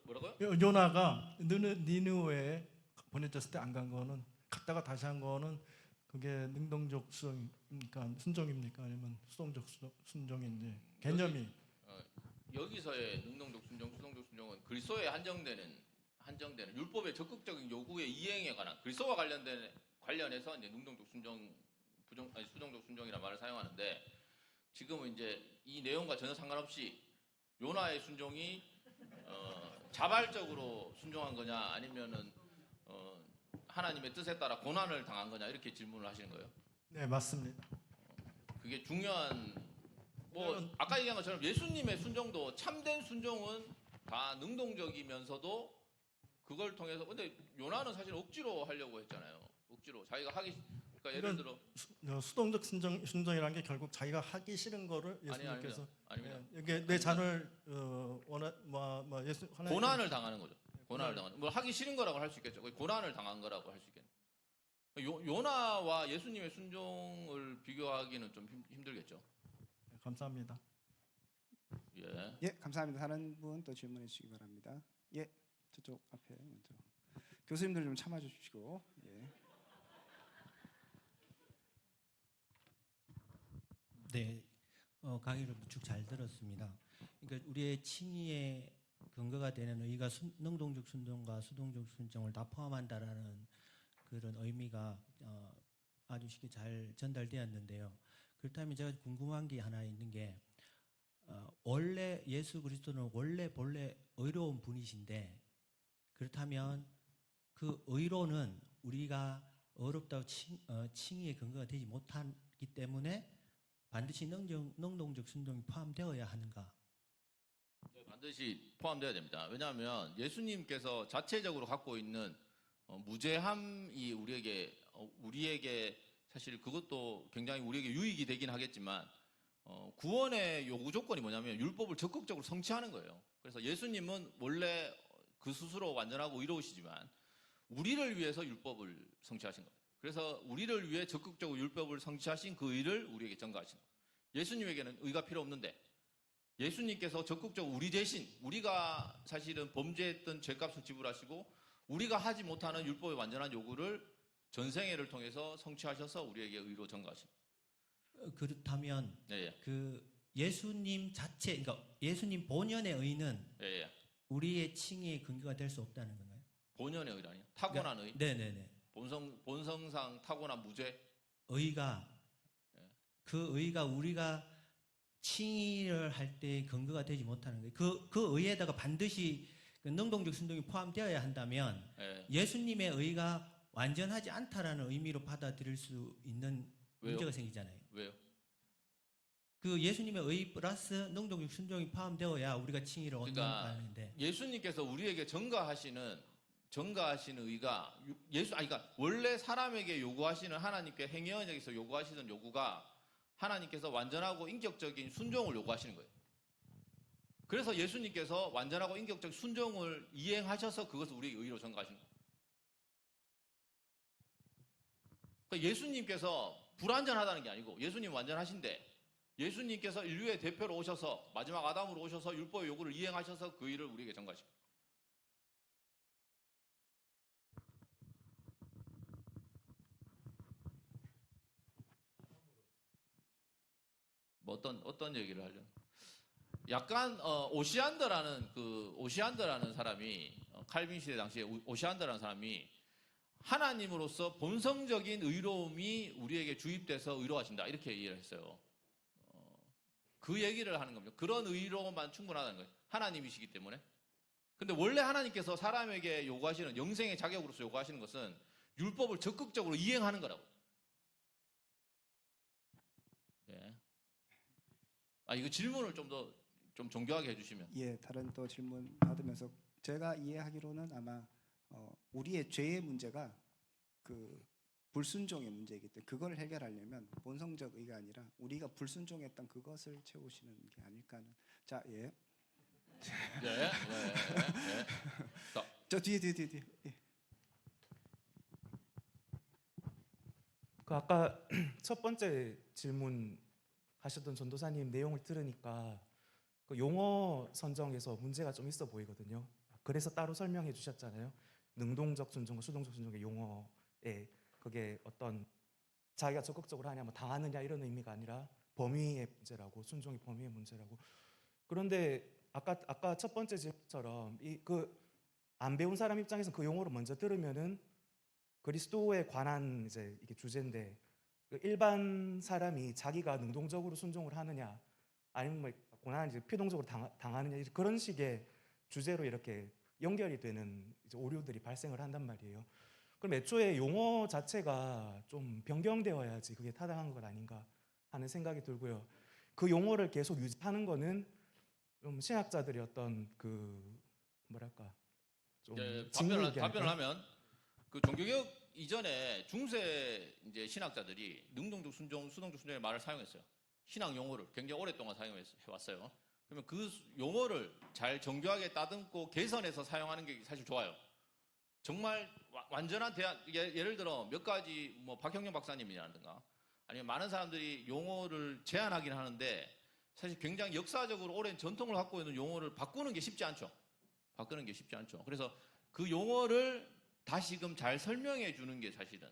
뭐라고요? 요나가 니느웨에 보내졌을 때 안 간 거는, 갔다가 다시 한 거는 그게 능동적 순종입니까? 아니면 수동적 순종인지 개념이 여기서의 능동적 순종, 수동적 순종은 그리스도에 한정되는 율법의 적극적인 요구의 이행에 관한 그리스도와 관련해서 이제 능동적 순종, 수동적 순종이라는 말을 사용하는데, 지금은 이제 이 내용과 전혀 상관없이 요나의 순종이 자발적으로 순종한 거냐 아니면은 하나님의 뜻에 따라 고난을 당한 거냐, 이렇게 질문을 하시는 거예요. 네, 맞습니다. 그게 중요한, 아까 얘기한 것처럼 예수님의 순종도, 참된 순종은 다 능동적이면서도 그걸 통해서, 근데 요나는 사실 억지로 하려고 했잖아요. 억지로 자기가 그러니까 예를 들어 수동적 순종이라는 게 결국 자기가 하기 싫은 거를 예수님께서 아닙니다. 이게 내 자녀를 고난을 당하는 거죠. 고난을 당한. 뭐 하기 싫은 거라고 할 수 있겠죠. 고난을 당한 거라고 할 수 있겠네. 요나와 예수님의 순종을 비교하기는 좀 힘들겠죠. 네, 감사합니다. 예. 예, 감사합니다. 다른 분 또 질문해 주시기 바랍니다. 예, 저쪽 앞에 먼저. 교수님들 좀 참아 주시고. 예. 네, 강의를 무척 잘 들었습니다. 그러니까 우리의 칭의의 근거가 되는 의의가 능동적 순종과 수동적 순종을 다 포함한다라는 그런 의미가 아주 쉽게 잘 전달되었는데요. 그렇다면 제가 궁금한 게 하나 있는 게 원래 예수 그리스도는 원래 본래 의로운 분이신데 그렇다면 그 의로는 우리가 어렵다고 칭의의 근거가 되지 못하기 때문에 반드시 능동적 순종이 포함되어야 하는가? 네, 반드시 포함돼야 됩니다. 왜냐하면 예수님께서 자체적으로 갖고 있는 무죄함이 우리에게 사실 그것도 굉장히 우리에게 유익이 되긴 하겠지만 구원의 요구 조건이 뭐냐면 율법을 적극적으로 성취하는 거예요. 그래서 예수님은 원래 그 스스로 완전하고 의로우시지만 우리를 위해서 율법을 성취하신 겁니다. 그래서 우리를 위해 적극적으로 율법을 성취하신 그 의를 우리에게 전가하신 거예요. 예수님에게는 의가 필요 없는데 예수님께서 적극적으로 우리 대신 우리가 사실은 범죄했던 죄값을 지불하시고 우리가 하지 못하는 율법의 완전한 요구를 전생애를 통해서 성취하셔서 우리에게 의로 전가하신 거예요. 그렇다면 예, 그 예수님 자체, 그러니까 예수님 본연의 의는 예, 예. 우리의 칭의의 근거가 될 수 없다는 건가요? 본연의 의라니 타고난 의, 네네네. 본성상 타고난 무죄. 의가 예. 그 의가 우리가 칭의를 할 때 근거가 되지 못하는 거예요. 그 의에다가 반드시 그 능동적 순종이 포함되어야 한다면 예. 예수님의 의가 완전하지 않다라는 의미로 받아들일 수 있는 왜요? 문제가 생기잖아요. 왜요? 그 예수님의 의 플러스 능동적 순종이 포함되어야 우리가 칭의를 얻는 그러니까 가는데 예수님께서 우리에게 전가하시는 의가 그러니까 원래 사람에게 요구하시는 하나님께 행위 언약에서 요구하시는 요구가 하나님께서 완전하고 인격적인 순종을 요구하시는 거예요. 그래서 예수님께서 완전하고 인격적 순종을 이행하셔서 그것을 우리에게 의로 전가하시는 거예요. 그러니까 예수님께서 불완전하다는 게 아니고 예수님 완전하신데 예수님께서 인류의 대표로 오셔서 마지막 아담으로 오셔서 율법의 요구를 이행하셔서 그 일을 우리에게 전가하시고 뭐 어떤 얘기를 하려나? 약간 오시안더라는 사람이 칼빈 시대 당시에 오시안더라는 사람이 하나님으로서 본성적인 의로움이 우리에게 주입돼서 의로하신다 이렇게 얘기를 했어요. 그 얘기를 하는 겁니다. 그런 의로만 충분하다는 거예요. 하나님이시기 때문에. 근데 원래 하나님께서 사람에게 요구하시는 영생의 자격으로서 요구하시는 것은 율법을 적극적으로 이행하는 거라고. 예. 이거 질문을 좀 정교하게 해주시면. 예, 다른 또 질문 받으면서 제가 이해하기로는 아마 우리의 죄의 문제가 그 불순종의 문제이기 때문에 그걸 해결하려면 본성적 의가 아니라 우리가 불순종했던 그것을 채우시는 게 아닐까 하는. 자, 예. 예. 저 뒤에. 예. 그 아까 첫 번째 질문 하셨던 전도사님 내용을 들으니까 그 용어 선정에서 문제가 좀 있어 보이거든요. 그래서 따로 설명해 주셨잖아요. 능동적 순종과 수동적 순종의 용어에 그게 어떤 자기가 적극적으로 하냐 뭐 당하느냐 이런 의미가 아니라 범위의 문제라고, 순종의 범위의 문제라고. 그런데 아까 첫 번째 질문처럼 안 배운 사람 입장에서 그 용어를 먼저 들으면은 그리스도에 관한 이제 이게 주제인데 일반 사람이 자기가 능동적으로 순종을 하느냐 아니면 뭐 고난을 이제 피동적으로 당하느냐 그런 식의 주제로 이렇게 연결이 되는 이제 오류들이 발생을 한단 말이에요. 그럼 애초에 용어 자체가 좀 변경되어야지 그게 타당한 것 아닌가 하는 생각이 들고요. 그 용어를 계속 유지하는 거는 좀 신학자들이 어떤 그 뭐랄까 좀 답변을 하면 그 종교개혁 이전에 중세 이제 신학자들이 능동적 순종, 수동적 순종의 말을 사용했어요. 신학 용어를 굉장히 오랫동안 사용해 왔어요. 그러면 그 용어를 잘 정교하게 따듬고 개선해서 사용하는 게 사실 좋아요. 정말 완전한 대안, 예를 들어 몇 가지 뭐 박형영 박사님이라든가 아니면 많은 사람들이 용어를 제안하긴 하는데 사실 굉장히 역사적으로 오랜 전통을 갖고 있는 용어를 바꾸는 게 쉽지 않죠. 바꾸는 게 쉽지 않죠. 그래서 그 용어를 다시금 잘 설명해 주는 게 사실은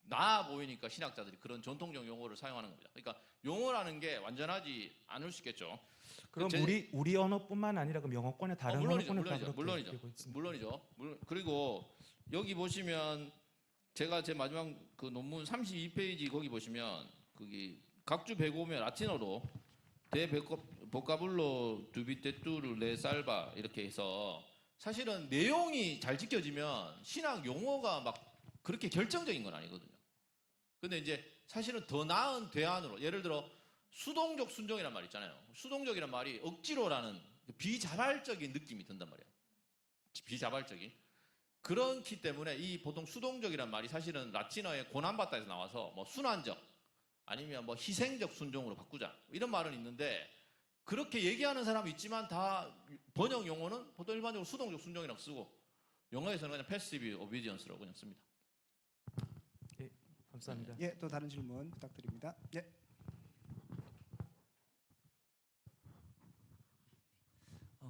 나아 보이니까 신학자들이 그런 전통적 용어를 사용하는 겁니다. 그러니까 용어라는 게 완전하지 않을 수 있겠죠. 그럼 우리 언어뿐만 아니라 그럼 영어권의 다른 언어권에 다 그렇게 되고 있습니다. 물론이죠. 그리고 여기 보시면 제가 제 마지막 그 논문 32페이지 거기 보시면 거기 각주 베고메 라틴어로 데 보카블로 두비테뚜르 레 살바 이렇게 해서 사실은 내용이 잘 지켜지면 신학 용어가 막 그렇게 결정적인 건 아니거든요. 근데 이제 사실은 더 나은 대안으로 예를 들어 수동적 순종이란 말 있잖아요. 수동적이란 말이 억지로라는 비자발적인 느낌이 든단 말이에요. 비자발적인. 그렇기 때문에 이 보통 수동적이란 말이 사실은 라틴어의 고난받다에서 나와서 뭐 순환적 아니면 뭐 희생적 순종으로 바꾸자 이런 말은 있는데 그렇게 얘기하는 사람이 있지만 다 번역 용어는 보통 일반적으로 수동적 순종이라고 쓰고 영어에서는 그냥 passive obedience라고 그냥 씁니다. 예, 감사합니다. 예, 또 다른 질문 부탁드립니다. 예.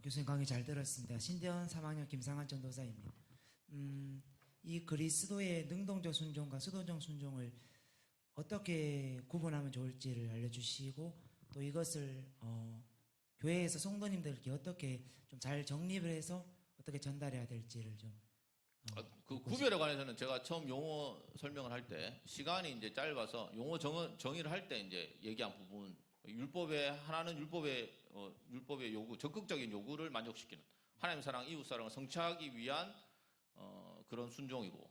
교수님 강의 잘 들었습니다. 신대원 3학년 김상환 전도사입니다. 이 그리스도의 능동적 순종과 수동적 순종을 어떻게 구분하면 좋을지를 알려주시고 또 이것을 교회에서 성도님들께 어떻게 좀 잘 정립을 해서 어떻게 전달해야 될지를 좀 그 구별에 관해서는 제가 처음 용어 설명을 할 때 시간이 이제 짧아서 용어 정의를 할 때 이제 얘기한 부분 율법의 하나는 율법의 요구 적극적인 요구를 만족시키는 하나님 사랑 이웃 사랑을 성취하기 위한 그런 순종이고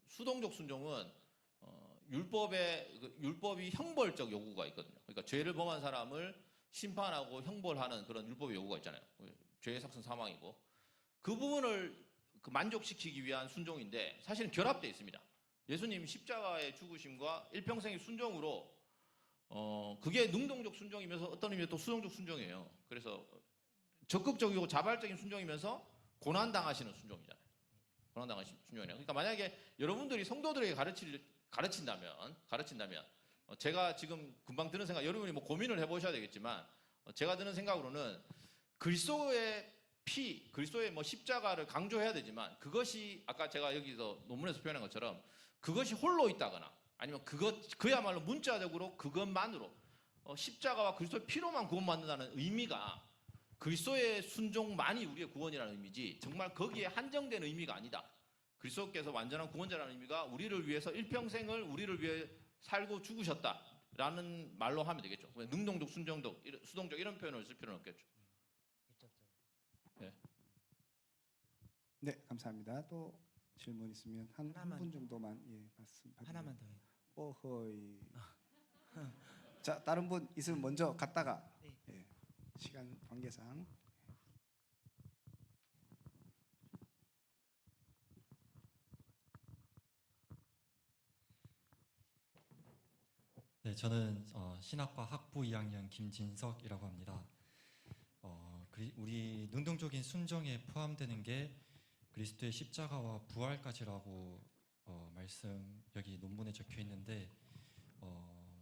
수동적 순종은 율법이 형벌적 요구가 있거든요. 그러니까 죄를 범한 사람을 심판하고 형벌하는 그런 율법의 요구가 있잖아요. 죄의 삭은 사망이고 그 부분을 만족시키기 위한 순종인데 사실은 결합되어 있습니다. 예수님 십자가의 죽으심과 일평생의 순종으로 그게 능동적 순종이면서 어떤 의미에 또 수동적 순종이에요. 그래서 적극적이고 자발적인 순종이면서 고난당하시는 순종이잖아요. 고난당하시는 순종이에요. 그러니까 만약에 여러분들이 성도들에게 가르친다면 제가 지금 금방 드는 생각, 여러분이 뭐 고민을 해보셔야 되겠지만 제가 드는 생각으로는 그리스도의 피, 그리스도의 뭐 십자가를 강조해야 되지만 그것이 아까 제가 여기서 논문에서 표현한 것처럼 그것이 홀로 있다거나 아니면 그야말로 문자적으로 그것만으로 십자가와 그리스도의 피로만 구원받는다는 의미가 그리스도의 순종만이 우리의 구원이라는 의미지 정말 거기에 한정된 의미가 아니다. 그리스도께서 완전한 구원자라는 의미가 우리를 위해서 일평생을 우리를 위해 살고 죽으셨다라는 말로 하면 되겠죠. 능동적, 순종적, 수동적 이런 표현을 쓸 필요는 없겠죠. 네. 네, 감사합니다. 또 질문 있으면 한 분 정도만 말씀드립니다. 하나만 더 해요. 어허이. 자, 다른 분 있으면 먼저 갔다가 네. 시간 관계상. 네, 저는 신학과 학부 2학년 김진석이라고 합니다. 우리 능동적인 순종에 포함되는 게 그리스도의 십자가와 부활까지라고 말씀 여기 논문에 적혀 있는데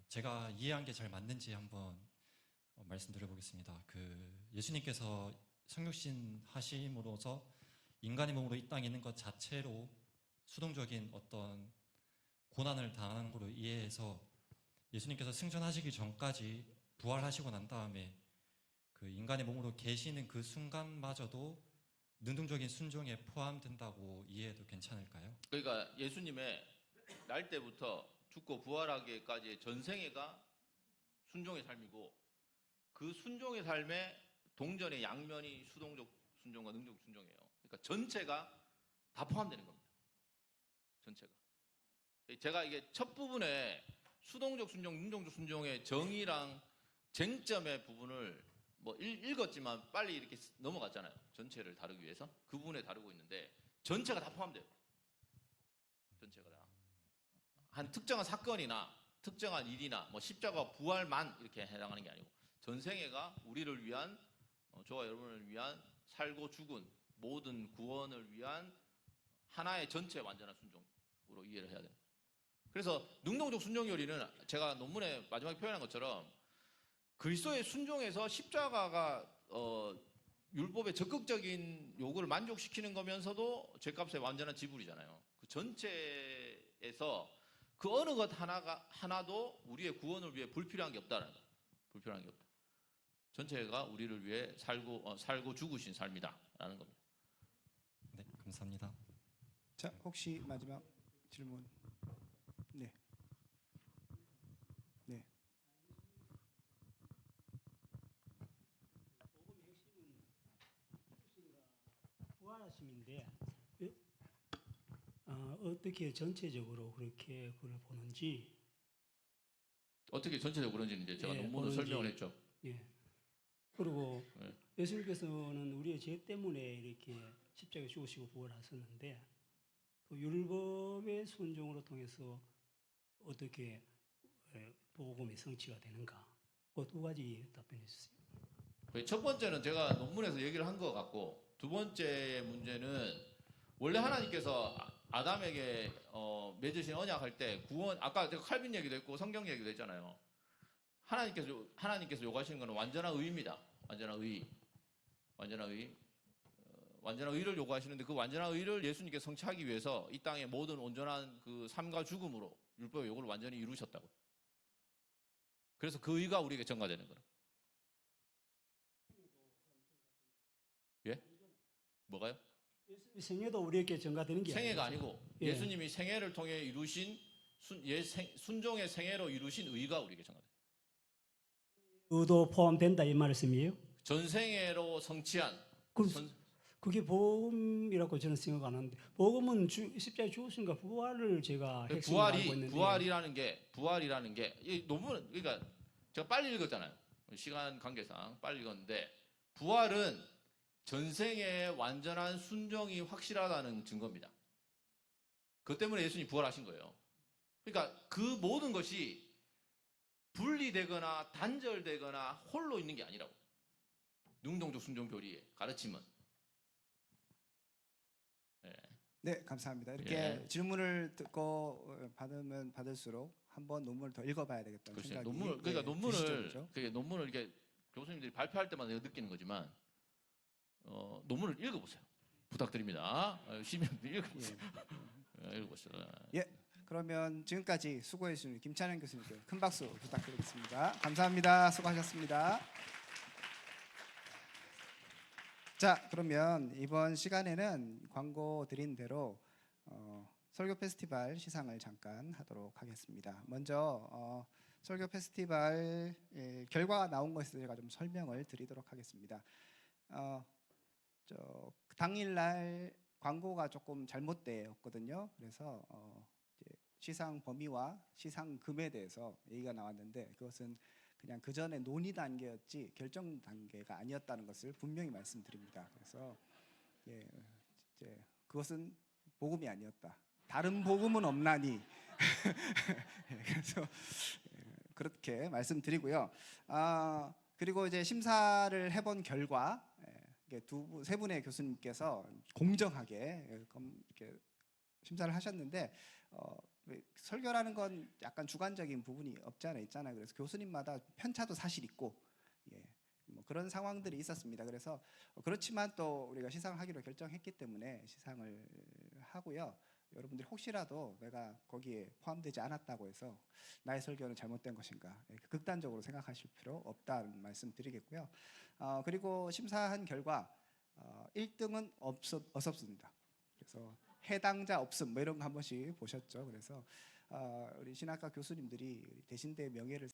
제가 이해한 게 잘 맞는지 한번 말씀드려 보겠습니다. 예수님께서 성육신 하심으로써 인간의 몸으로 이 땅에 있는 것 자체로 수동적인 어떤 고난을 당하는 걸로 이해해서 예수님께서 승천하시기 전까지 부활하시고 난 다음에 그 인간의 몸으로 계시는 그 순간마저도 능동적인 순종에 포함된다고 이해해도 괜찮을까요? 그러니까 예수님의 날 때부터 죽고 부활하기까지의 전생애가 순종의 삶이고 그 순종의 삶의 동전의 양면이 수동적 순종과 능동적 순종이에요. 그러니까 전체가 다 포함되는 겁니다. 전체가. 제가 이게 첫 부분에 수동적 순종, 능동적 순종의 정의랑 쟁점의 부분을 뭐 읽었지만 빨리 이렇게 넘어갔잖아요. 전체를 다루기 위해서 그 부분에 다루고 있는데 전체가 다 포함돼요. 전체가 다. 한 특정한 사건이나 특정한 일이나 뭐 십자가 부활만 이렇게 해당하는 게 아니고 전생애가 우리를 위한 저와 여러분을 위한 살고 죽은 모든 구원을 위한 하나의 전체 완전한 순종으로 이해를 해야 됩니다. 그래서 능동적 순종 교리는 제가 논문에 마지막에 표현한 것처럼 그리스도의 순종에서 십자가가 율법의 적극적인 요구를 만족시키는 거면서도 죄값의 완전한 지불이잖아요. 그 전체에서 그 어느 것 하나도 우리의 구원을 위해 불필요한 게 없다는 거예요. 불필요한 게 없다. 전체가 우리를 위해 살고 죽으신 삶이다라는 겁니다. 네, 감사합니다. 자, 혹시 마지막 질문. 네. 네. 부활하심인데 어떻게 전체적으로 그렇게 그걸 보는지. 어떻게 전체적으로 그런지는 이제 제가 예, 논문으로 보는지. 설명을 했죠. 예. 그리고 네. 예수님께서는 우리의 죄 때문에 이렇게 십자가에 죽으시고 부활하셨는데 또 율법의 순종으로 통해서 어떻게 복음의 성취가 되는가? 그 두 가지 답변해 주세요. 첫 번째는 제가 논문에서 얘기를 한 것 같고, 두 번째 문제는 원래 하나님께서 아담에게 맺으신 언약할 때 구원, 아까 제가 칼빈 얘기도 했고 성경 얘기도 했잖아요. 하나님께서 요구하시는 것은 완전한 의입니다. 완전한 의. 완전한 의를 요구하시는데 그 완전한 의를 예수님께서 성취하기 위해서 이 땅의 모든 온전한 그 삶과 죽음으로 율법의 요구를 완전히 이루셨다고. 그래서 그 의가 우리에게 전가되는 거예요. 예? 뭐가요? 예수님의 생애도 우리에게 전가되는 게 생애가 아니죠. 아니고 예. 예수님이 생애를 통해 이루신 순종의 생애로 이루신 의가 우리에게 전가돼요. 의도 포함된다 이 말씀이에요? 전생애로 성취한 그럼 그게 복음이라고 저는 생각 안 하는데 복음은 십자가에 죽으신가 부활을 제가 핵심으로 알고 있는데 부활이라는 게 이 논문 그러니까 제가 빨리 읽었잖아요. 시간 관계상 빨리 읽었는데 부활은 전생의 완전한 순종이 확실하다는 증거입니다. 그것 때문에 예수님이 부활하신 거예요. 그러니까 그 모든 것이 분리되거나 단절되거나 홀로 있는 게 아니라고. 능동적 순종 교리의 가르침은. 네, 감사합니다. 이렇게 예. 질문을 듣고 받으면 받을수록 한번 논문을 더 읽어봐야 되겠다는 글쎄, 생각이 논문을 드시죠, 그죠? 그게 논문을 이렇게 교수님들이 발표할 때마다 내가 느끼는 거지만 논문을 읽어보세요. 부탁드립니다. 시민들 읽어보세요. 읽어보세요. 예, 그러면 지금까지 수고해 주신 김찬현 교수님께 큰 박수 부탁드리겠습니다. 감사합니다. 수고하셨습니다. 자, 그러면 이번 시간에는 광고 드린 대로 설교 페스티벌 시상을 잠깐 하도록 하겠습니다. 먼저 설교 페스티벌 결과가 나온 것에 제가 좀 설명을 드리도록 하겠습니다. 당일날 광고가 조금 잘못되었거든요. 그래서 이제 시상 범위와 시상금에 대해서 얘기가 나왔는데 그것은 그냥 그 전에 논의 단계였지 결정 단계가 아니었다는 것을 분명히 말씀드립니다. 그래서 이제 그것은 복음이 아니었다. 다른 복음은 없나니. 그래서 그렇게 말씀드리고요. 그리고 이제 심사를 해본 결과 세 분의 교수님께서 공정하게 이렇게 심사를 하셨는데 설교라는 건 약간 주관적인 부분이 없지 않아 있잖아요. 그래서 교수님마다 편차도 사실 있고 뭐 그런 상황들이 있었습니다. 그래서 그렇지만 또 우리가 시상을 하기로 결정했기 때문에 시상을 하고요. 여러분들이 혹시라도 내가 거기에 포함되지 않았다고 해서 나의 설교는 잘못된 것인가 극단적으로 생각하실 필요 없다는 말씀 드리겠고요. 그리고 심사한 결과 1등은 없었습니다. 그래서 해당자 없음 뭐 이런 거 한 번씩 보셨죠. 그래서 우리 신학과 교수님들이 대신대 명예를